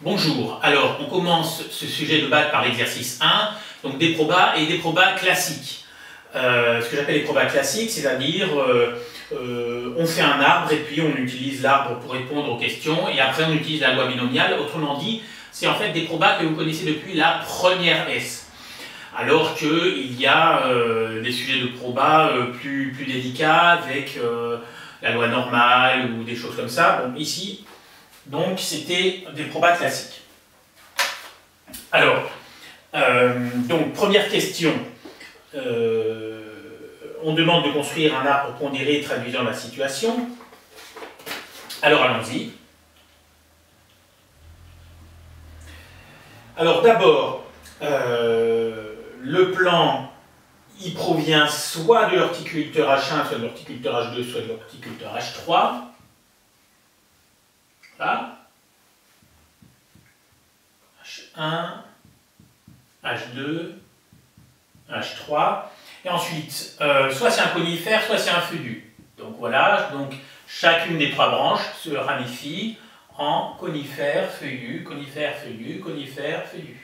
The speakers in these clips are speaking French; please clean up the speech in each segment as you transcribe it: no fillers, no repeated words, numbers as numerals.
Bonjour, alors on commence ce sujet de base par l'exercice 1, donc des probas et des probas classiques. Ce que j'appelle les probas classiques, c'est-à-dire on fait un arbre et puis on utilise l'arbre pour répondre aux questions et après on utilise la loi binomiale, autrement dit, c'est en fait des probas que vous connaissez depuis la première S. Alors qu'il y a des sujets de probas plus délicats avec la loi normale ou des choses comme ça. Bon, ici, donc c'était des probas classiques. Alors, donc première question, on demande de construire un arbre pondéré traduisant la situation. Alors allons-y. Alors d'abord, le plan, il provient soit de l'horticulteur H1, soit de l'horticulteur H2, soit de l'horticulteur H3. Voilà. H1, H2, H3. Et ensuite, soit c'est un conifère, soit c'est un feuillu. Donc voilà, donc chacune des trois branches se ramifie en conifère, feuillu, conifère, feuillu, conifère, feuillu.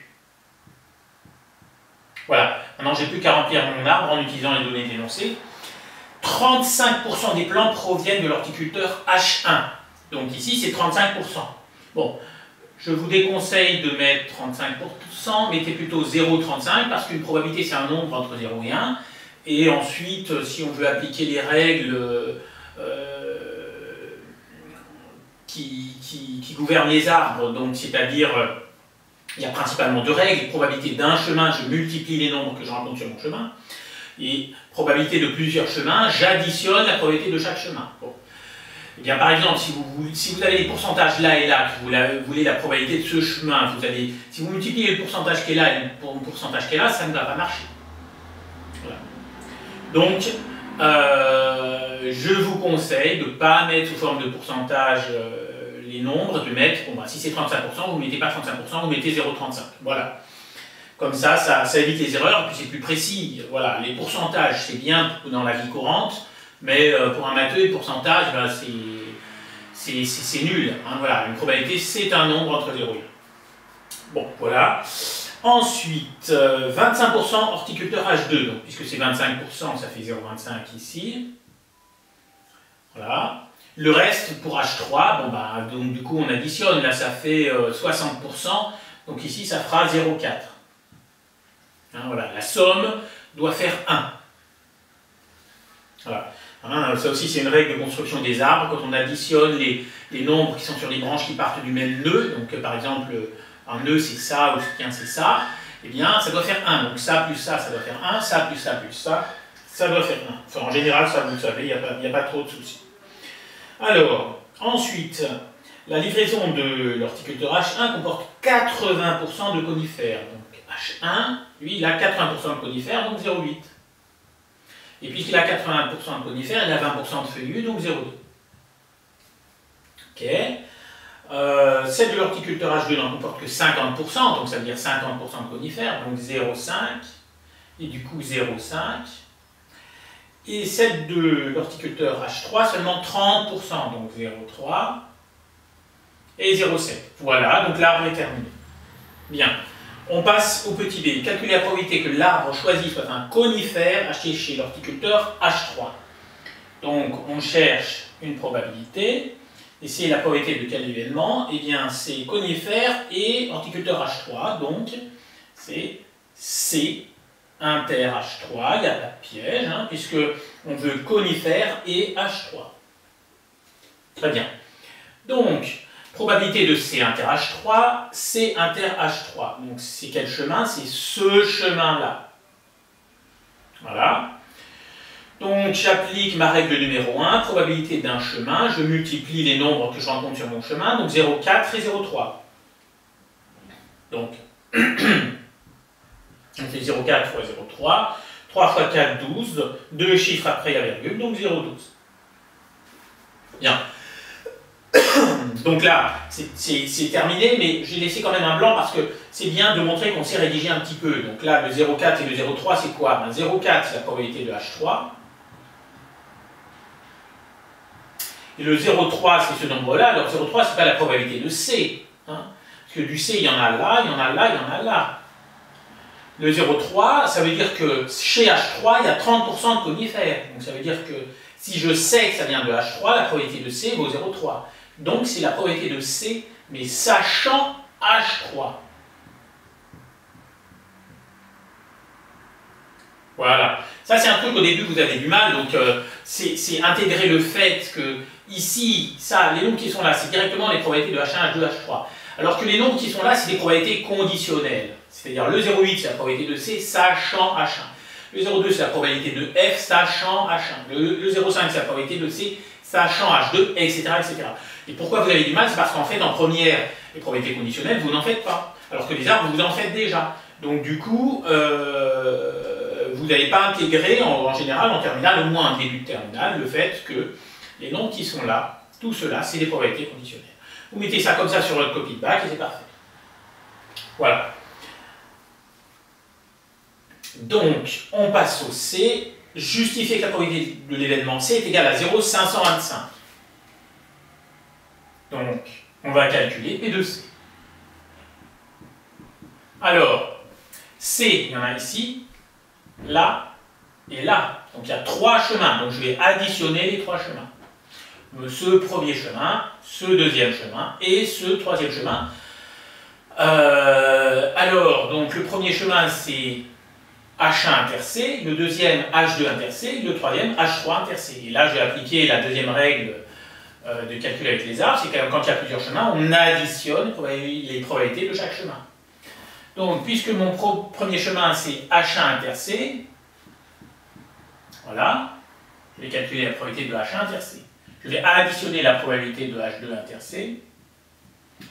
Voilà, maintenant j'ai plus qu'à remplir mon arbre en utilisant les données d'énoncé. 35% des plants proviennent de l'horticulteur H1. Donc ici c'est 35%. Bon, je vous déconseille de mettre 35%, mettez plutôt 0,35 parce qu'une probabilité c'est un nombre entre 0 et 1. Et ensuite, si on veut appliquer les règles qui gouvernent les arbres, donc c'est-à-dire, il y a principalement deux règles. Probabilité d'un chemin, je multiplie les nombres que je rencontre sur mon chemin. Et probabilité de plusieurs chemins, j'additionne la probabilité de chaque chemin. Bon. Eh bien, par exemple, si vous avez les pourcentages là et là, que vous voulez la probabilité de ce chemin, si vous multipliez le pourcentage qui est là et le pourcentage qui est là, ça ne va pas marcher. Voilà. Donc, je vous conseille de ne pas mettre sous forme de pourcentage les nombres, de mettre, bon, bah, si c'est 35%, vous ne mettez pas 35%, vous mettez 0,35. Voilà. Comme ça évite les erreurs, et puis c'est plus précis. Voilà, les pourcentages, c'est bien dans la vie courante, mais pour un matheux, les pourcentages, ben, c'est nul. Hein, voilà, une probabilité, c'est un nombre entre 0 et 1. Bon, voilà. Ensuite, 25% horticulteur H2, donc, puisque c'est 25%, ça fait 0,25 ici. Voilà. Le reste, pour H3, bon, bah, donc, du coup, on additionne, là, ça fait 60%, donc ici, ça fera 0,4. Hein, voilà, la somme doit faire 1. Voilà. Hein, ça aussi, c'est une règle de construction des arbres. Quand on additionne les nombres qui sont sur les branches qui partent du même nœud, donc par exemple, un nœud c'est ça, ou bien c'est ça, eh bien, ça doit faire 1. Donc ça plus ça, ça doit faire 1, ça plus ça plus ça doit faire 1. Enfin, en général, ça, vous le savez, il n'y a pas trop de soucis. Alors, ensuite, la livraison de l'horticulteur H1 comporte 80% de conifères. Donc H1, lui, il a 80% de conifères, donc 0,8. Et puisqu'il a 80% de conifères, il a 20% de feuillus, donc 0,2. Ok. Celle de l'horticulteur H2 n'en comporte que 50%, donc ça veut dire 50% de conifères, donc 0,5. Et du coup 0,5. Et celle de l'horticulteur H3, seulement 30%, donc 0,3. Et 0,7. Voilà, donc l'arbre est terminé. Bien. On passe au petit b. Calculer la probabilité que l'arbre choisi soit un conifère acheté chez l'horticulteur H3. Donc, on cherche une probabilité. Et c'est la probabilité de quel événement? Eh bien, c'est conifère et horticulteur H3. Donc, c'est C inter H3. Il n'y a pas de piège, hein, puisque on veut conifère et H3. Très bien. Donc, probabilité de C inter H3, C inter H3. Donc c'est quel chemin? C'est ce chemin-là. Voilà. Donc j'applique ma règle numéro 1, probabilité d'un chemin, je multiplie les nombres que je rencontre sur mon chemin, donc 0,4 et 0,3. Donc, on fait 0,4 fois 0,3, 3 fois 4, 12, deux chiffres après la virgule, donc 0,12. Bien. Donc là, c'est terminé, mais j'ai laissé quand même un blanc parce que c'est bien de montrer qu'on sait rédiger un petit peu. Donc là, le 0,4 et le 0,3, c'est quoi? 0,4, c'est la probabilité de H3. Et le 0,3, c'est ce nombre-là. Alors 0,3, c'est pas la probabilité de C. Hein. que du C, il y en a là, il y en a là, il y en a là. Le 0,3, ça veut dire que chez H3, il y a 30% de conifères. Donc ça veut dire que si je sais que ça vient de H3, la probabilité de C vaut 0,3. Donc c'est la probabilité de C, mais sachant H3. Voilà. Ça, c'est un truc au début vous avez du mal. Donc c'est intégrer le fait que ici, ça, les nombres qui sont là, c'est directement les probabilités de H1, H2, H3. Alors que les nombres qui sont là, c'est des probabilités conditionnelles. C'est-à-dire le 0,8, c'est la probabilité de C, sachant H1. Le 0,2, c'est la probabilité de F, sachant H1. Le 0,5, c'est la probabilité de C, sachant H2, etc., etc. Et pourquoi vous avez du mal? C'est parce qu'en fait, en première, les probabilités conditionnelles, vous n'en faites pas. Alors que les arbres, vous en faites déjà. Donc du coup, vous n'avez pas intégré, en général, en terminale, au moins en début de terminale, le fait que les nombres qui sont là, tout cela, c'est des probabilités conditionnelles. Vous mettez ça comme ça sur votre copie de bac et c'est parfait. Voilà. Donc, on passe au C. Justifier que la probabilité de l'événement C est égale à 0,525. Donc, on va calculer P de C. Alors, C, il y en a ici, là et là. Donc, il y a 3 chemins. Donc, je vais additionner les 3 chemins. Ce premier chemin, ce deuxième chemin et ce troisième chemin. Alors, donc, le premier chemin, c'est H1 inter C, le deuxième H2 inter C, le troisième H3 inter C. Et là, je vais appliquer la deuxième règle de calcul avec les arbres, c'est que quand il y a plusieurs chemins, on additionne les probabilités de chaque chemin. Donc, puisque mon premier chemin, c'est H1 inter C, voilà, je vais calculer la probabilité de H1 inter C. Je vais additionner la probabilité de H2 inter C,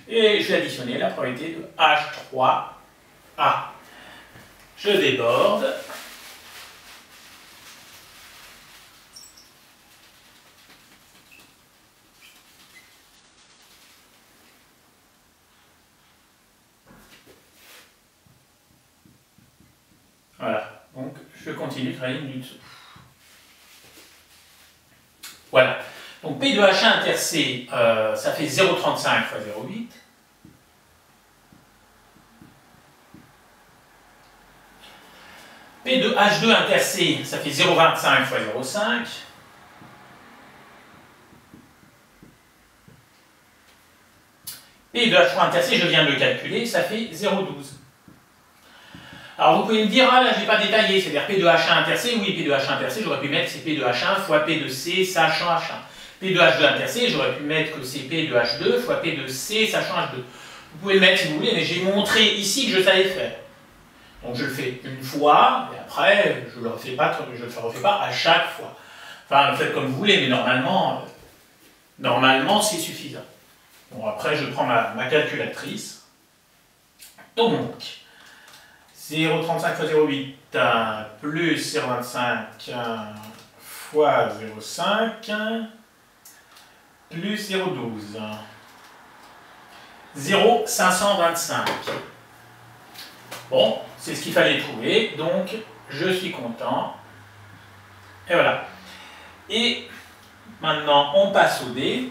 et je vais additionner la probabilité de H3A. Je déborde. Voilà, donc je continue de travailler du dessous. Voilà, donc P de H1 inter C, ça fait 0,35 fois 0,8. P de H2 inter C, ça fait 0,25 fois 0,5. P de H3 inter C, je viens de le calculer, ça fait 0,12. Alors vous pouvez me dire, ah là, je n'ai pas détaillé, c'est-à-dire P de H1 inter C, oui, P de H1 inter C, j'aurais pu mettre c'est P de H1 fois P de C, sachant H1. P de H2 inter C, j'aurais pu mettre que c'est P de H2 fois P de C, sachant H2. Vous pouvez le mettre si vous voulez, mais j'ai montré ici que je savais faire. Donc je le fais une fois, et après, je ne le refais pas à chaque fois. Enfin, faites comme vous voulez, mais normalement c'est suffisant. Bon, après, je prends ma calculatrice. Donc, 0,35 fois 0,8 plus 0,25 fois 0,5 plus 0,12. 0,525. Bon, c'est ce qu'il fallait trouver, donc je suis content. Et voilà. Et maintenant, on passe au D.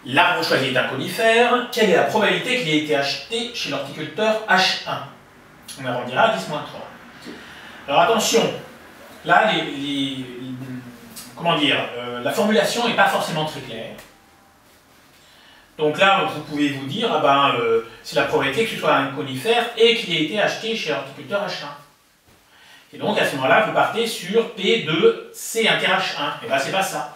L'arbre choisi est un conifère. Quelle est la probabilité qu'il ait été acheté chez l'horticulteur H1? On arrondira à 10-3. Alors attention, là, comment dire, la formulation n'est pas forcément très claire. Donc là, vous pouvez vous dire, ah ben, c'est la probabilité que ce soit un conifère et qu'il ait été acheté chez l'horticulteur H1. Et donc à ce moment-là, vous partez sur P de C inter H1. Et bien, c'est pas ça.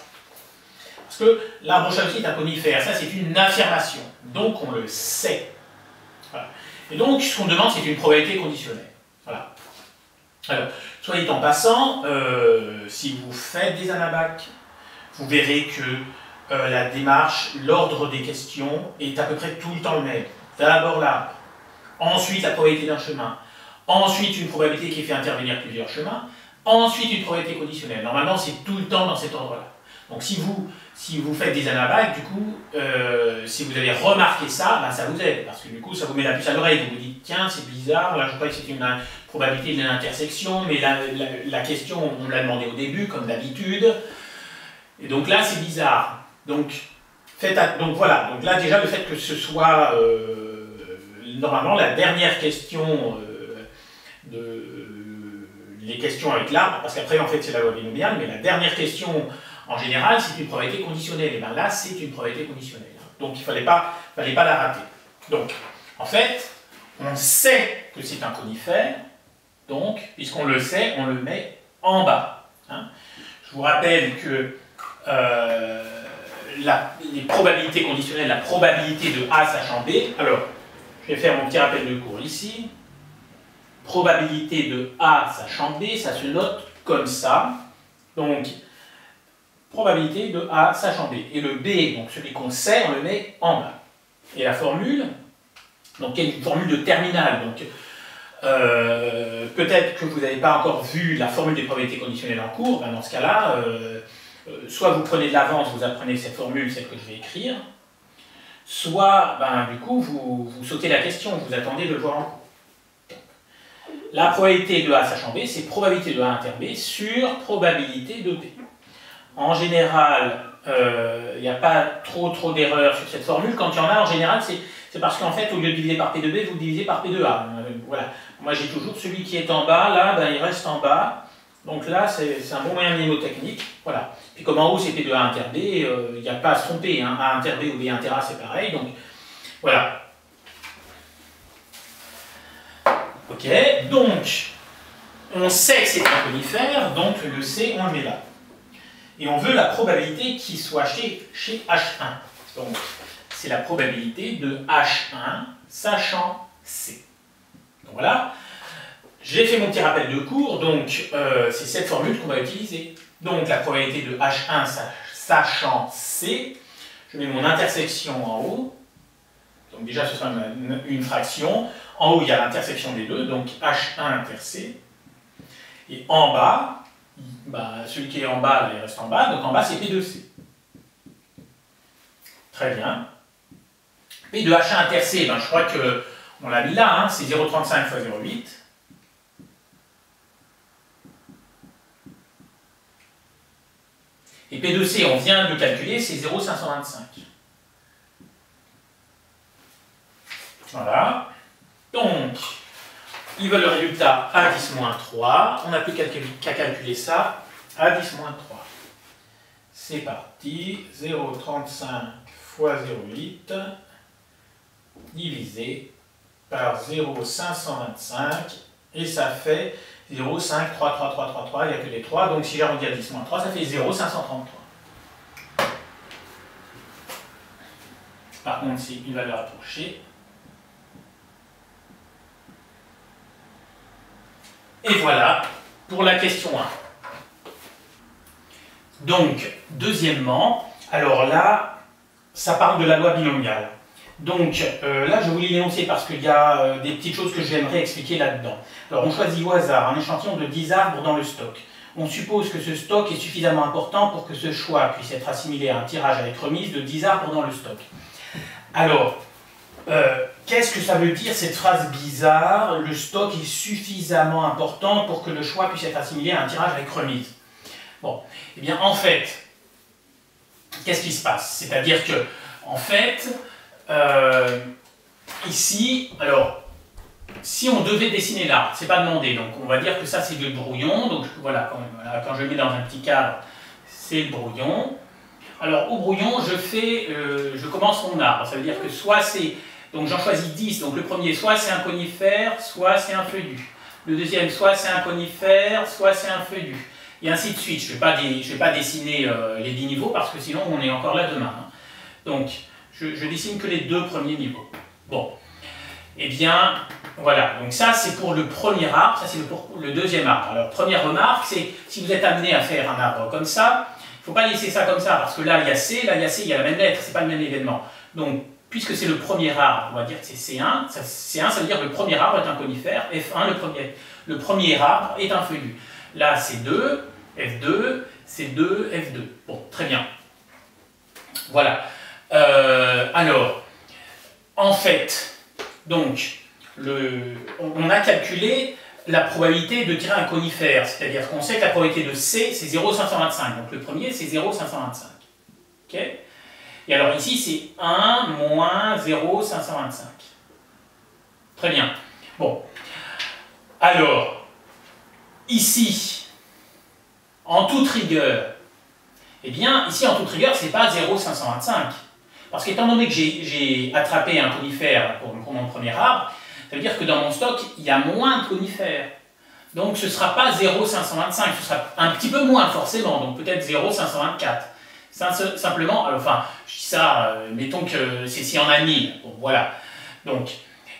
Parce que l'arbre choisi est un conifère, ça c'est une affirmation. Donc on le sait. Voilà. Et donc, ce qu'on demande, c'est une probabilité conditionnelle. Voilà. Alors, soit dit en passant, si vous faites des anabacs, vous verrez que la démarche, l'ordre des questions est à peu près tout le temps le même. D'abord l'arbre, ensuite la probabilité d'un chemin, ensuite une probabilité qui fait intervenir plusieurs chemins, ensuite une probabilité conditionnelle. Normalement, c'est tout le temps dans cet ordre-là. Donc si vous faites des anabacs, du coup, si vous avez remarqué ça, ben, ça vous aide, parce que du coup, ça vous met la puce à l'oreille, vous vous dites, tiens, c'est bizarre, là je crois que c'est une probabilité d'une intersection, mais la question, on me l'a demandé au début, comme d'habitude, et donc là, c'est bizarre. Donc, Donc voilà, donc là déjà le fait que ce soit normalement la dernière question les questions avec l'arbre, parce qu'après en fait c'est la loi binomiale, mais la dernière question en général c'est une probabilité conditionnelle, et bien là c'est une probabilité conditionnelle. Donc il ne fallait pas la rater. Donc en fait, on sait que c'est un conifère, donc puisqu'on le sait, on le met en bas. Hein. Je vous rappelle que les probabilités conditionnelles, la probabilité de A sachant B, alors je vais faire mon petit rappel de cours ici. Probabilité de A sachant B, ça se note comme ça. Donc, probabilité de A sachant B. Et le B, donc celui qu'on sait, on le met en bas. Et la formule, donc il y a une formule de terminale. Donc, peut-être que vous n'avez pas encore vu la formule des probabilités conditionnelles en cours. Ben dans ce cas-là, soit vous prenez de l'avance, vous apprenez cette formule, celle que je vais écrire, soit, ben, du coup, vous sautez la question, vous attendez de le voir en cours. La probabilité de A sachant B, c'est probabilité de A inter B sur probabilité de B. En général, il n'y a pas trop d'erreurs sur cette formule. Quand il y en a, en général, c'est parce qu'en fait, au lieu de diviser par P de B, vous divisez par P de A. Voilà. Moi, j'ai toujours celui qui est en bas, là, ben, il reste en bas. Donc là, c'est un bon moyen mnémotechnique. Voilà. Puis comme en haut, c'est P de A inter B, il n'y a pas à se tromper. Hein. A inter B ou B inter A, c'est pareil. Donc, voilà. Ok, donc, on sait que c'est un conifère, donc le C, on le met là. Et on veut la probabilité qu'il soit chez H1. Donc, c'est la probabilité de H1 sachant C. Donc voilà, j'ai fait mon petit rappel de cours, donc c'est cette formule qu'on va utiliser. Donc, la probabilité de H1 sachant C, je mets mon intersection en haut. Donc déjà, ce sera une fraction. En haut, il y a l'intersection des deux, donc H1 inter C. Et en bas, bah, celui qui est en bas, là, il reste en bas. Donc en bas, c'est P de C. Très bien. P de H1 inter C, ben, je crois qu'on l'a mis là, hein, c'est 0,35 fois 0,8. Et P de C, on vient de le calculer, c'est 0,525. Voilà. Donc, ils veulent le résultat A10-3. On n'a plus qu'à calculer ça. A10-3. C'est parti. 0,35 fois 0,8 divisé par 0,525. Et ça fait 0,53333. Il n'y a que les 3. Donc, si j'arrondis à 10-3, ça fait 0,533. Par contre, c'est une valeur approchée. Et voilà pour la question 1. Donc, deuxièmement, alors là, ça parle de la loi binomiale. Donc, là, je voulais l'énoncer parce qu'il y a des petites choses que j'aimerais expliquer là-dedans. Alors, on choisit au hasard un échantillon de 10 arbres dans le stock. On suppose que ce stock est suffisamment important pour que ce choix puisse être assimilé à un tirage avec remise de 10 arbres dans le stock. Alors, qu'est-ce que ça veut dire cette phrase bizarre? Le stock est suffisamment important pour que le choix puisse être assimilé à un tirage avec remise. Bon, eh bien en fait, qu'est-ce qui se passe? C'est-à-dire que, en fait, ici, alors, si on devait dessiner l'arbre, c'est pas demandé, donc on va dire que ça c'est le brouillon, donc voilà, quand je le mets dans un petit cadre, c'est le brouillon. Alors au brouillon, je commence mon arbre, ça veut dire que soit c'est... Donc j'en choisis 10, donc le premier, soit c'est un conifère, soit c'est un feuillu. Le deuxième, soit c'est un conifère, soit c'est un feuillu. Et ainsi de suite. Je ne vais pas dessiner les 10 niveaux, parce que sinon on est encore là demain. Hein. Donc, je dessine que les 2 premiers niveaux. Bon. Eh bien, voilà. Donc ça, c'est pour le premier arbre, ça c'est pour le deuxième arbre. Alors, première remarque, c'est si vous êtes amené à faire un arbre comme ça, il ne faut pas laisser ça comme ça, parce que là, il y a C, là, il y a C, il y a la même lettre, c'est pas le même événement. Donc, puisque c'est le premier arbre, on va dire que c'est C1. C1, ça veut dire que le premier arbre est un conifère. F1, le premier arbre est un feuillu. Là, C2, F2, C2, F2. Bon, très bien. Voilà. Alors, en fait, donc, on a calculé la probabilité de tirer un conifère. C'est-à-dire qu'on sait que la probabilité de C, c'est 0,525. Donc, le premier, c'est 0,525. OK ? Et alors ici, c'est 1 moins 0,525. Très bien. Bon. Alors, ici, en toute rigueur, eh bien, ici, en toute rigueur, ce n'est pas 0,525. Parce qu'étant donné que j'ai attrapé un conifère pour mon premier arbre, ça veut dire que dans mon stock, il y a moins de conifères. Donc ce ne sera pas 0,525, ce sera un petit peu moins forcément, donc peut-être 0,524. Simplement, alors, enfin, je dis ça, mettons que c'est si on a 1000, bon voilà. Donc,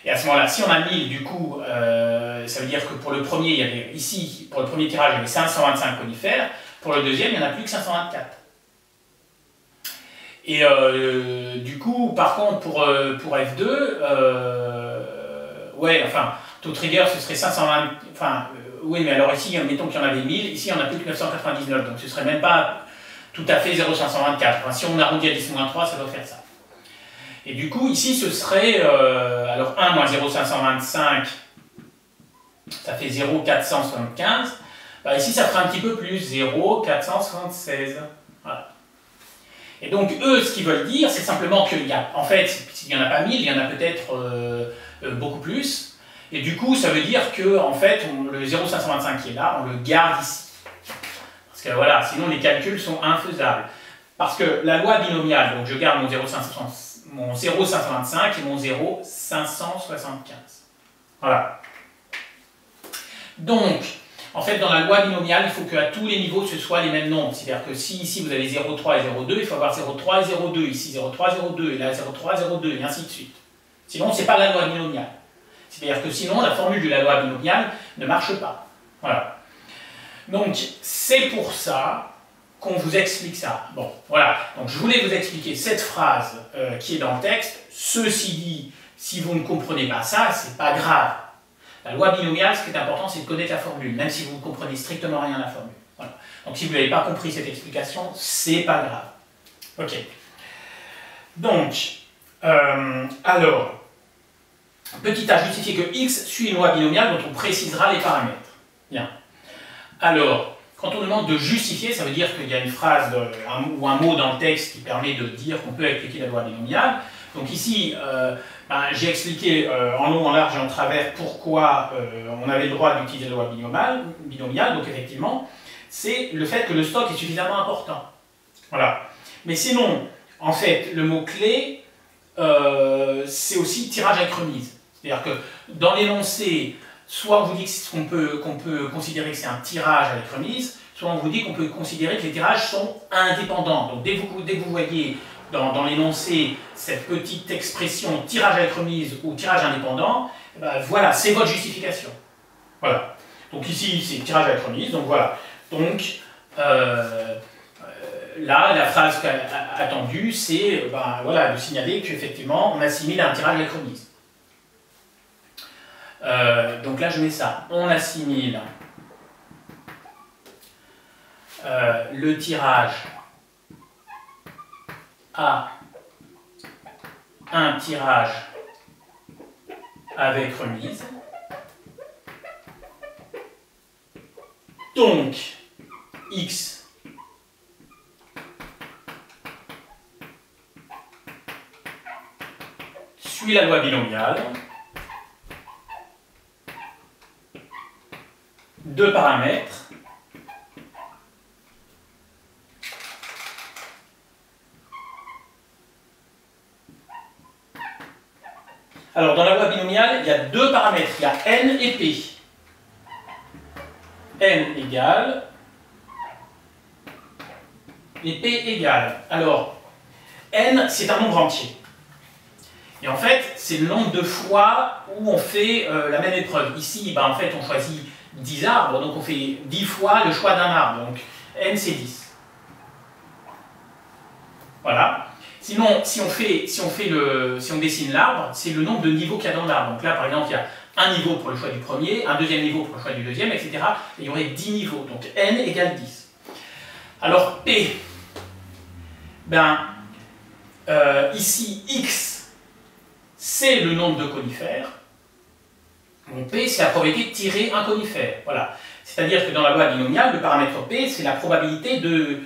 et à ce moment-là, si on a 1000, du coup, ça veut dire que pour le premier, il y avait ici, pour le premier tirage, il y avait 525 conifères, pour le deuxième, il n'y en a plus que 524. Et du coup, par contre, pour F2, ouais, enfin, toute rigueur, ce serait 520, enfin, oui, mais alors ici, mettons qu'il y en avait 1000, ici, il n'y en a plus que 999, donc ce serait même pas tout à fait 0,524. Enfin, si on arrondit à 10-3, ça doit faire ça. Et du coup, ici, ce serait, alors 1 moins 0,525, ça fait 0,475. Bah, ici, ça fera un petit peu plus, 0,476. Voilà. Et donc, eux, ce qu'ils veulent dire, c'est simplement qu'il y a, en fait, s'il n'y en a pas 1000, il y en a peut-être beaucoup plus. Et du coup, ça veut dire que, en fait, le 0,525 qui est là, on le garde ici. Parce que voilà, sinon les calculs sont infaisables. Parce que la loi binomiale, donc je garde mon 0,525 et mon 0,575. Voilà. Donc, en fait, dans la loi binomiale, il faut qu'à tous les niveaux, ce soit les mêmes nombres. C'est-à-dire que si ici vous avez 0,3 et 0,2, il faut avoir 0,3 et 0,2, ici 0,3, 0,2, et là 0,3, 0,2, et ainsi de suite. Sinon, ce n'est pas la loi binomiale. C'est-à-dire que sinon, la formule de la loi binomiale ne marche pas. Voilà. Donc, c'est pour ça qu'on vous explique ça. Bon, voilà. Donc, je voulais vous expliquer cette phrase qui est dans le texte. Ceci dit, si vous ne comprenez pas ça, c'est pas grave. La loi binomiale, ce qui est important, c'est de connaître la formule, même si vous ne comprenez strictement rien à la formule. Voilà. Donc, si vous n'avez pas compris cette explication, c'est pas grave. Ok. Donc, alors, petit à justifier que x suit une loi binomiale dont on précisera les paramètres. Bien. Alors, quand on demande de justifier, ça veut dire qu'il y a une phrase ou un mot dans le texte qui permet de dire qu'on peut appliquer la loi binomiale. Donc ici, j'ai expliqué en long, en large et en travers pourquoi on avait le droit d'utiliser la loi binomiale. Donc effectivement, c'est le fait que le stock est suffisamment important. Voilà. Mais sinon, en fait, le mot-clé, c'est aussi tirage avec remise. C'est-à-dire que dans l'énoncé, soit on vous dit qu'on peut considérer que c'est un tirage avec remise, soit on vous dit qu'on peut considérer que les tirages sont indépendants. Donc dès que vous voyez dans l'énoncé cette petite expression tirage avec remise ou tirage indépendant, ben voilà, c'est votre justification. Voilà. Donc ici, c'est tirage avec remise, donc voilà. Donc là, la phrase attendue, c'est voilà, de signaler qu'effectivement, on assimile un tirage avec remise. Donc là, je mets ça. On assimile le tirage à un tirage avec remise. Donc, x suit la loi binomiale. Deux paramètres. Alors, dans la loi binomiale, il y a deux paramètres. Il y a n et p. N égale et p égale. Alors, n, c'est un nombre entier. Et en fait, c'est le nombre de fois où on fait la même épreuve. Ici, en fait, on choisit 10 arbres, donc on fait 10 fois le choix d'un arbre. Donc, n, c'est 10. Voilà. Sinon, si on dessine l'arbre, c'est le nombre de niveaux qu'il y a dans l'arbre. Donc là, par exemple, il y a un niveau pour le choix du premier, un deuxième niveau pour le choix du deuxième, etc. Et il y aurait 10 niveaux. Donc n égale 10. Alors P, ici, x, c'est le nombre de conifères. Donc P, c'est la probabilité de tirer un conifère. Voilà. C'est-à-dire que dans la loi binomiale, le paramètre P, c'est la probabilité de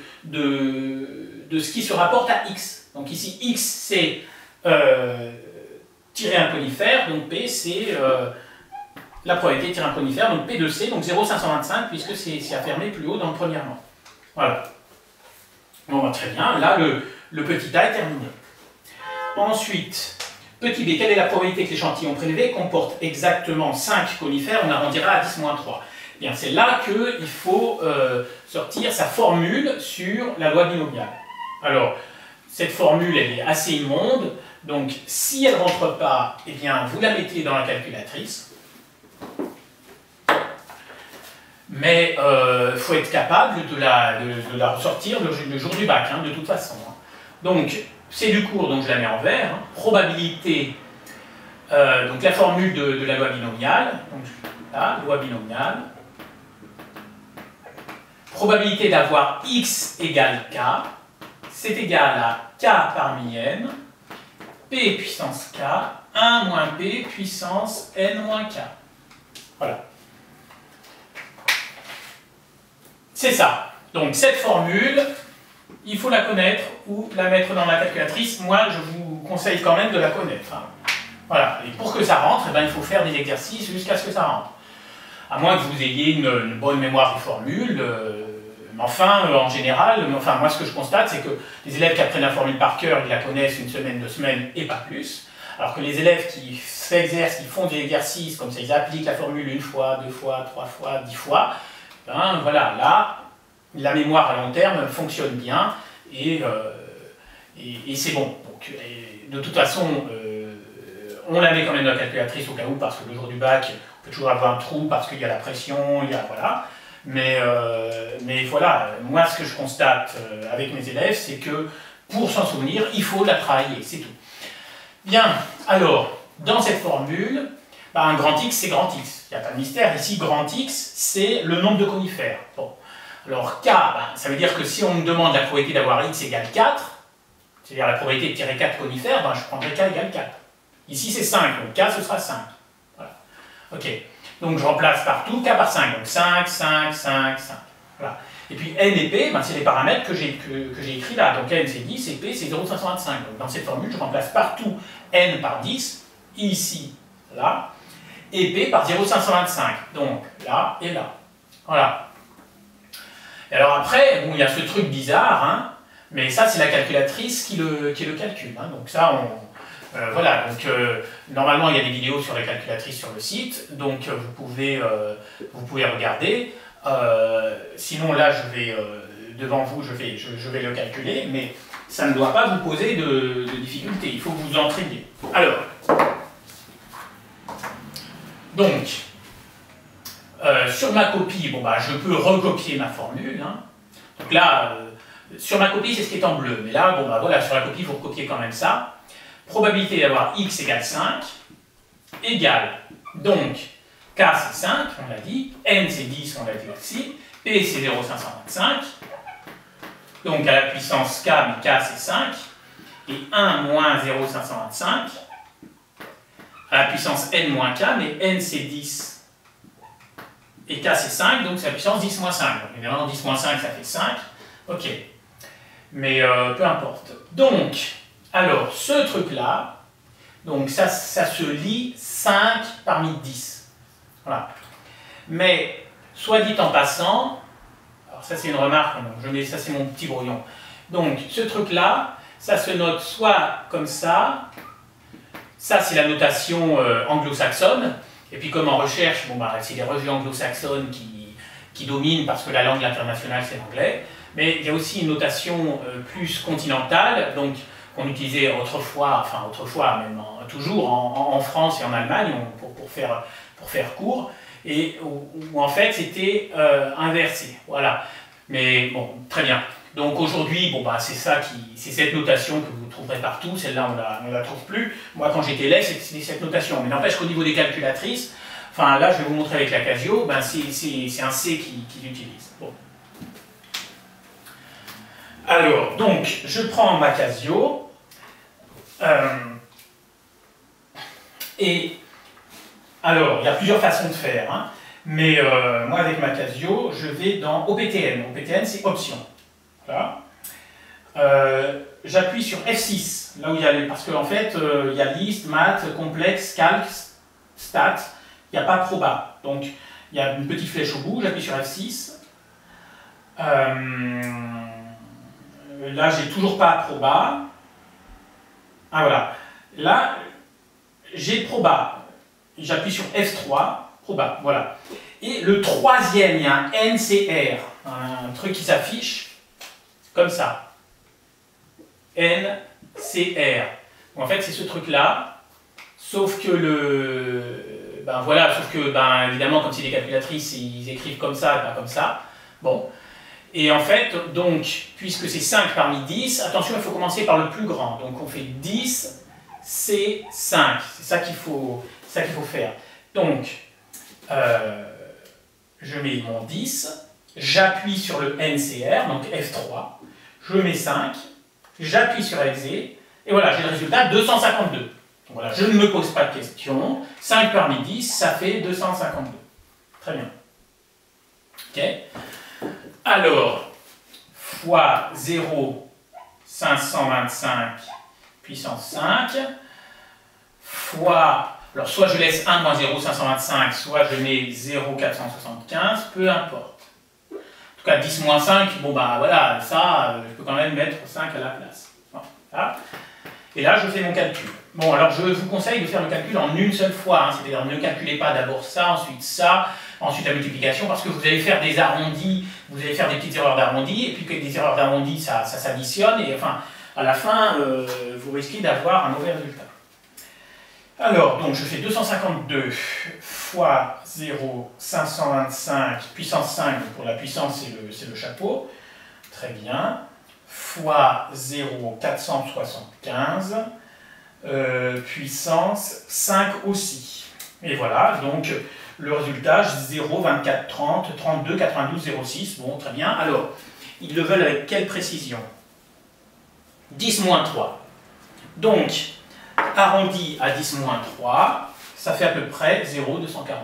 ce qui se rapporte à x. Donc ici, x, c'est tirer un conifère, donc P, c'est la probabilité de tirer un conifère, donc P de C, donc 0,525, puisque c'est affirmé plus haut dans le premier rang. Voilà. Bon, bah, très bien, là, le petit a est terminé. Ensuite, petit b, quelle est la probabilité que l'échantillon prélevé comporte exactement 5 conifères? On arrondira à 10 moins 3. Bien, c'est là qu'il faut sortir sa formule sur la loi binomiale. Alors, cette formule, elle est assez immonde, donc si elle ne rentre pas, eh bien, vous la mettez dans la calculatrice. Mais il faut être capable de la ressortir le jour du bac, hein, de toute façon. Donc, c'est du cours, donc je la mets en vert. Hein. Probabilité, donc la formule de la loi binomiale. Donc là, loi binomiale. Probabilité d'avoir x égale k, c'est égal à k parmi n, p puissance k, 1 moins p puissance n moins k. Voilà. C'est ça. Donc cette formule, il faut la connaître ou la mettre dans la calculatrice. Moi, je vous conseille quand même de la connaître. Hein. Voilà. Et pour que ça rentre, eh ben, il faut faire des exercices jusqu'à ce que ça rentre. À moins que vous ayez une bonne mémoire des formules. Mais enfin, en général, moi ce que je constate, c'est que les élèves qui apprennent la formule par cœur, ils la connaissent une semaine, 2 semaines et pas plus. Alors que les élèves qui s'exercent, qui font des exercices, comme ça, ils appliquent la formule 1 fois, 2 fois, 3 fois, 10 fois, ben voilà, là, la mémoire à long terme fonctionne bien et c'est bon. Donc, de toute façon, on la met quand même dans la calculatrice au cas où, parce que le jour du bac, on peut toujours avoir un trou parce qu'il y a la pression, il y a, voilà. Mais voilà, moi ce que je constate avec mes élèves, c'est que pour s'en souvenir, il faut la travailler, c'est tout. Bien, alors, dans cette formule, bah, un grand X, c'est grand X. Il n'y a pas de mystère. Ici, grand X, c'est le nombre de conifères. Bon. Alors, K, bah, ça veut dire que si on me demande la probabilité d'avoir X égale 4, c'est-à-dire la probabilité de tirer 4 conifères, bah, je prendrai K égale 4. Ici, c'est 5, donc K, ce sera 5. Voilà. OK. Donc, je remplace partout K par 5. Donc, 5, 5, 5, 5. Voilà. Et puis, N et P, ben, c'est les paramètres que j'ai écrits là. Donc, N, c'est 10 et P, c'est 0,525. Donc, dans cette formule, je remplace partout N par 10, ici, là, et P par 0,525. Donc, là et là. Voilà. Et alors après, bon, il y a ce truc bizarre, hein, mais ça, c'est la calculatrice qui le calcule. Hein. Donc, ça, voilà, donc normalement il y a des vidéos sur la calculatrice sur le site, donc vous pouvez regarder. Sinon là je vais devant vous, je vais le calculer, mais ça ne doit pas vous poser de difficultés, il faut que vous entraîniez. Alors, donc, sur ma copie, bon, bah, je peux recopier ma formule. Hein. Donc là, sur ma copie c'est ce qui est en bleu, mais là, bon, bah, voilà, sur la copie vous recopiez quand même ça. Probabilité d'avoir x égale 5, égale, donc, k c'est 5, on l'a dit, n c'est 10, on l'a dit aussi, p c'est 0,525, donc à la puissance k, mais k c'est 5, et 1 moins 0,525, à la puissance n moins k, mais n c'est 10, et k c'est 5, donc c'est la puissance 10 moins 5. Donc évidemment 10 moins 5 ça fait 5, ok, mais peu importe. Donc, alors, ce truc-là, donc ça se lit 5 parmi 10. Voilà. Mais, soit dit en passant, alors ça c'est une remarque, ça c'est mon petit brouillon. Donc, ce truc-là, ça se note soit comme ça c'est la notation anglo-saxonne, et puis comme en recherche, bon, bah, c'est les revues anglo-saxonnes qui dominent parce que la langue internationale c'est l'anglais, mais il y a aussi une notation plus continentale, donc qu'on utilisait autrefois, même toujours en France et en Allemagne pour faire court, et où en fait c'était inversé. Voilà. Mais bon, très bien. Donc aujourd'hui, bon, bah, c'est cette notation que vous trouverez partout, celle-là on la trouve plus. Moi quand j'étais élève, c'était cette notation. Mais n'empêche qu'au niveau des calculatrices, enfin là je vais vous montrer avec la Casio, ben, c'est un C qui l'utilise. Bon. Alors, donc, je prends ma Casio, et alors, il y a plusieurs façons de faire, hein, mais moi avec ma Casio, je vais dans OPTN. OPTN, c'est option. Voilà. j'appuie sur F6, là où il y a parce qu'en fait, il y a liste, maths, complexe, calc, stats, il n'y a pas proba. Donc, il y a une petite flèche au bout, j'appuie sur F6. Là, j'ai toujours pas proba. Ah voilà. Là, j'ai proba. J'appuie sur F3, proba, voilà. Et le troisième, il y a un NCR, un truc qui s'affiche comme ça. NCR. En fait, c'est ce truc-là, sauf que ben voilà, sauf que, ben, évidemment, comme c'est des calculatrices, ils écrivent comme ça et pas comme ça. Bon. Et en fait, donc, puisque c'est 5 parmi 10, attention, il faut commencer par le plus grand. Donc, on fait 10, C, 5. C'est ça qu'il faut faire. Donc, je mets mon 10, j'appuie sur le NCR, donc F3, je mets 5, j'appuie sur Exé, et voilà, j'ai le résultat 252. Donc voilà, je ne me pose pas de questions. 5 parmi 10, ça fait 252. Très bien. Ok. Alors, fois 0, 525 puissance 5, fois... Alors, soit je laisse 1 moins 0, 525, soit je mets 0, 475, peu importe. En tout cas, 10 moins 5, bon bah voilà, ça, je peux quand même mettre 5 à la place. Voilà. Et là, je fais mon calcul. Bon, alors je vous conseille de faire le calcul en une seule fois, hein, c'est-à-dire ne calculez pas d'abord ça, ensuite la multiplication, parce que vous allez faire des arrondis, vous allez faire des petites erreurs d'arrondi, et puis que des erreurs d'arrondi, ça s'additionne, et enfin, à la fin, vous risquez d'avoir un mauvais résultat. Alors, donc je fais 252 fois 0, 525, puissance 5, pour la puissance c'est le chapeau, très bien, fois 0, 475, puissance 5 aussi. Et voilà, donc le résultat, 0, 24, 30, 32, 92, 06, bon, très bien. Alors, ils le veulent avec quelle précision? 10 moins 3. Donc, arrondi à 10 moins 3, ça fait à peu près 0,243.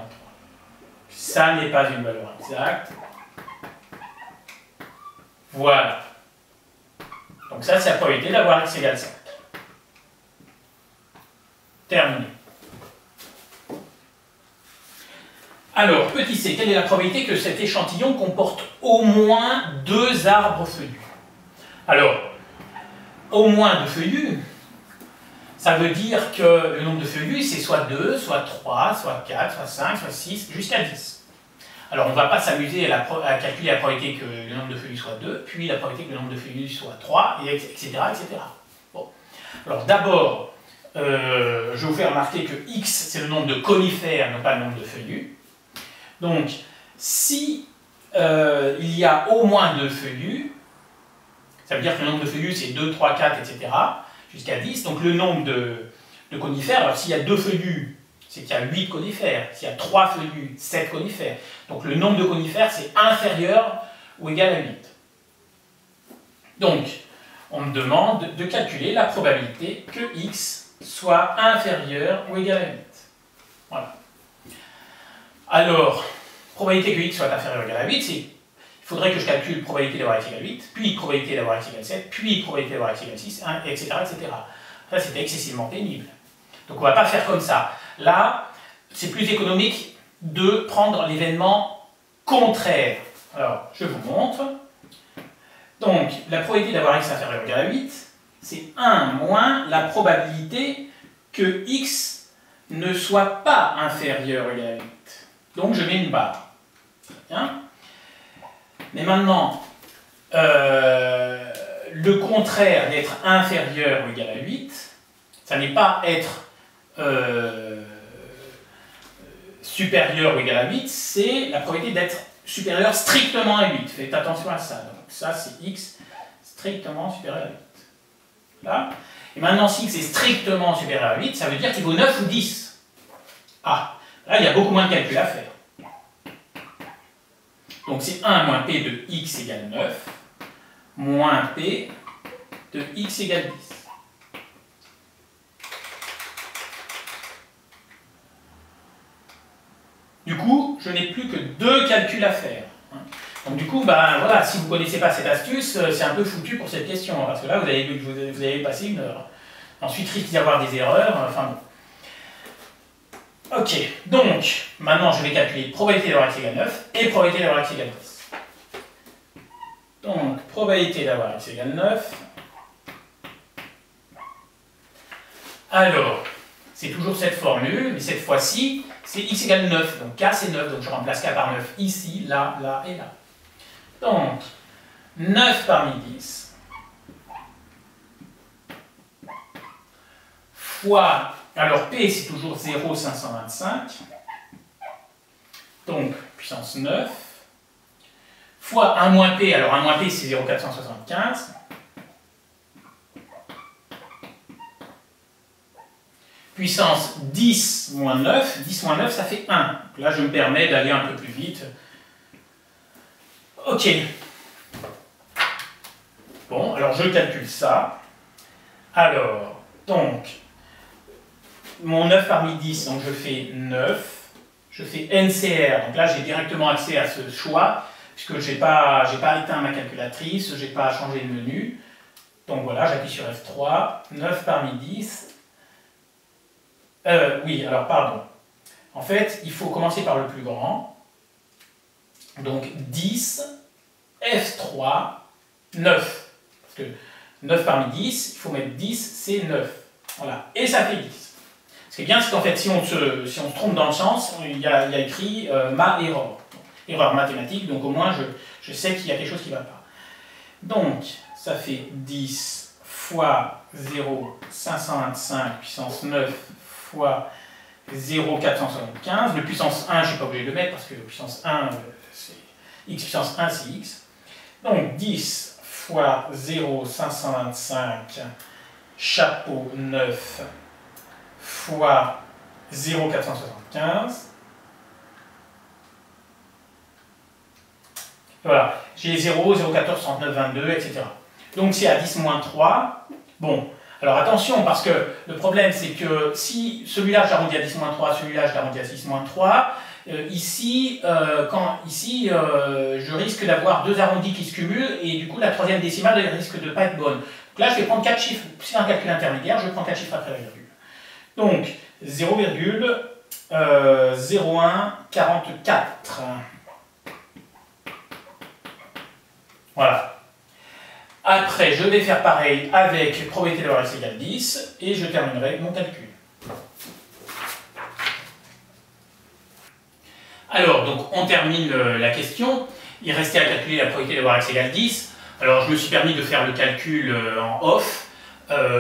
Ça n'est pas une valeur exacte. Voilà. Donc ça, c'est la probabilité d'avoir x égale 5. Terminé. Alors, petit c, quelle est la probabilité que cet échantillon comporte au moins 2 arbres feuillus? Alors, au moins 2 feuillus, ça veut dire que le nombre de feuillus, c'est soit 2, soit 3, soit 4, soit 5, soit 6, jusqu'à 10. Alors, on ne va pas s'amuser à calculer la probabilité que le nombre de feuillus soit 2, puis la probabilité que le nombre de feuillus soit 3, et etc. etc. Bon. Alors, d'abord, je vous fais remarquer que x, c'est le nombre de conifères, non pas le nombre de feuillus. Donc, si il y a au moins 2 feuillus, ça veut dire que le nombre de feuillus, c'est 2, 3, 4, etc., jusqu'à 10. Donc, le nombre de conifères, alors s'il y a 2 feuillus, c'est qu'il y a 8 conifères. S'il y a 3 feuillus, 7 conifères. Donc, le nombre de conifères, c'est inférieur ou égal à 8. Donc, on me demande de calculer la probabilité que x soit inférieur ou égal à 8. Voilà. Alors, probabilité que x soit inférieur ou égal à 8, c'est il faudrait que je calcule probabilité d'avoir x égale 8, puis probabilité d'avoir x égale 7, puis probabilité d'avoir x égale 6, etc., etc. Ça, c'était excessivement pénible. Donc, on ne va pas faire comme ça. Là, c'est plus économique de prendre l'événement contraire. Alors, je vous montre. Donc, la probabilité d'avoir x inférieur ou égal à 8, c'est 1 moins la probabilité que x ne soit pas inférieur ou égal à 8. Donc, je mets une barre. Très bien. Mais maintenant, le contraire d'être inférieur ou égal à 8, ça n'est pas être supérieur ou égal à 8, c'est la probabilité d'être supérieur strictement à 8. Faites attention à ça. Donc ça, c'est x strictement supérieur à 8. Là. Et maintenant, si x est strictement supérieur à 8, ça veut dire qu'il vaut 9 ou 10. Ah, là, il y a beaucoup moins de calculs à faire. Donc c'est 1 moins p de x égale 9, moins p de x égale 10. Du coup, je n'ai plus que 2 calculs à faire. Donc du coup, ben, voilà, si vous ne connaissez pas cette astuce, c'est un peu foutu pour cette question, parce que là, vous avez passé 1 heure. Ensuite, risque d'y avoir des erreurs, enfin bon. Ok, donc, maintenant, je vais calculer probabilité d'avoir x égale 9 et probabilité d'avoir x égale 10. Donc, probabilité d'avoir x égale 9. Alors, c'est toujours cette formule, mais cette fois-ci, c'est x égale 9. Donc, k, c'est 9. Donc, je remplace k par 9 ici, là, là et là. Donc, 9 parmi 10 fois, alors P c'est toujours 0,525, donc puissance 9, fois 1 moins P, alors 1 moins P c'est 0,475, puissance 10 moins 9, 10 moins 9 ça fait 1. Donc là je me permets d'aller un peu plus vite. Ok. Bon, alors je calcule ça. Alors, donc, mon 9 parmi 10, donc je fais 9. Je fais NCR, donc là j'ai directement accès à ce choix, puisque je n'ai pas éteint ma calculatrice, je n'ai pas changé de menu. Donc voilà, j'appuie sur F3, 9 parmi 10. Oui, alors pardon. En fait, il faut commencer par le plus grand. Donc 10, F3, 9. Parce que 9 parmi 10, il faut mettre 10, c'est 9. Voilà, et ça fait 10. Ce qui est bien, c'est qu'en fait, si on se trompe dans le sens, il y a écrit ma erreur. Erreur mathématique, donc au moins je sais qu'il y a quelque chose qui ne va pas. Donc, ça fait 10 fois 0,525 puissance 9 fois 0,475. Le puissance 1, je ne suis pas obligé de le mettre parce que le puissance 1, c'est x puissance 1, c'est x. Donc 10 fois 0,525 chapeau 9 fois 0,475. Voilà, j'ai 0, 0,14, 39, 22, etc. Donc c'est à 10 moins 3. Bon, alors attention, parce que le problème c'est que si celui-là j'arrondis à 10 moins 3, celui-là je l'arrondis à 6 moins 3, ici, je risque d'avoir deux arrondis qui se cumulent et du coup la troisième décimale risque de ne pas être bonne. Donc là je vais prendre 4 chiffres, c'est un calcul intermédiaire, je prends 4 chiffres après la virgule. Donc 0,0144. Voilà. Après, je vais faire pareil avec probabilité d'avoir x égale 10 et je terminerai mon calcul. Alors, donc, on termine la question. Il restait à calculer la probabilité d'avoir x égale 10. Alors, je me suis permis de faire le calcul en off,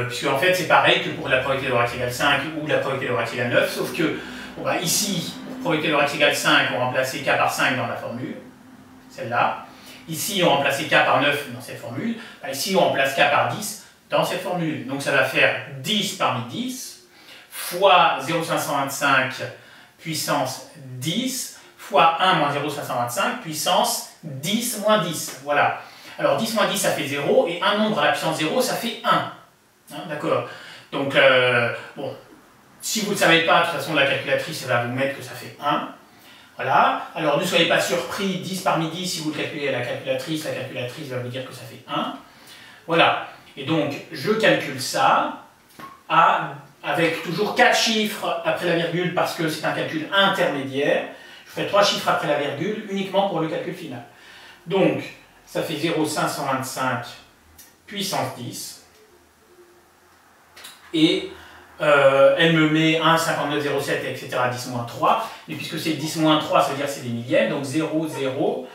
puisque en fait, c'est pareil que pour la probabilité d'avoir x égale 5 ou la probabilité d'avoir x égale 9, sauf que, bon, bah, ici, pour probabilité d'avoir x égale 5, on remplaçait k par 5 dans la formule, celle-là. Ici, on remplace k par 9 dans cette formule. Bah, ici, on remplace k par 10 dans cette formule. Donc, ça va faire 10 parmi 10 fois 0,525 puissance 10 fois 1 moins 0,525 puissance 10 moins 10. Voilà. Alors, 10 moins 10, ça fait 0. Et un nombre à la puissance 0, ça fait 1. Hein, d'accord. Donc, bon, si vous ne savez pas, de toute façon, la calculatrice, elle va vous mettre que ça fait 1. Voilà, alors ne soyez pas surpris, 10 parmi 10, si vous le calculez à la calculatrice va vous dire que ça fait 1. Voilà, et donc je calcule ça avec toujours 4 chiffres après la virgule parce que c'est un calcul intermédiaire. Je ferai 3 chiffres après la virgule uniquement pour le calcul final. Donc ça fait 0,525 puissance 10 et elle me met 1, 59,07, etc. 10 moins 3. Mais puisque c'est 10 moins 3, ça veut dire que c'est des millièmes. Donc 0, 0.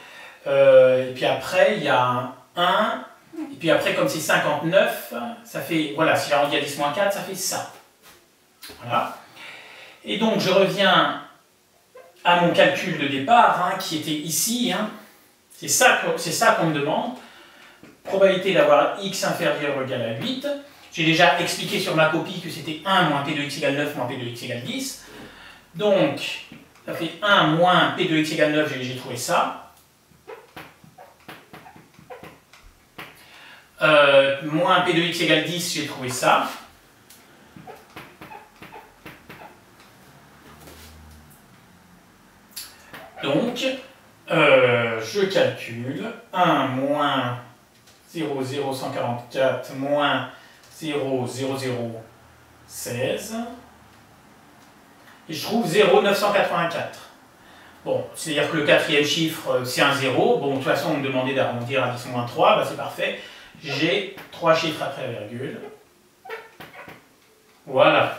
Et puis après, il y a un 1. Et puis après, comme c'est 59, ça fait... Voilà, si j'arrondis à 10 moins 4, ça fait ça. Voilà. Et donc, je reviens à mon calcul de départ, hein, qui était ici. Hein. C'est ça qu'on me demande. Probabilité d'avoir x inférieur ou égal à 8. J'ai déjà expliqué sur ma copie que c'était 1 moins P de x égale 9 moins P de x égale 10. Donc, ça fait 1 moins P de x égale 9, j'ai trouvé ça. Moins P de x égale 10, j'ai trouvé ça. Donc, Je calcule 1 moins 0,0144 moins 0,0016 et je trouve 0,984. Bon, c'est-à-dire que le quatrième chiffre, c'est un 0. Bon, de toute façon, on me demandait d'arrondir à 10-3, bah, c'est parfait. J'ai 3 chiffres après la virgule. Voilà.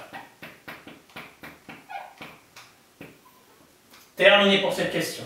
Terminé pour cette question.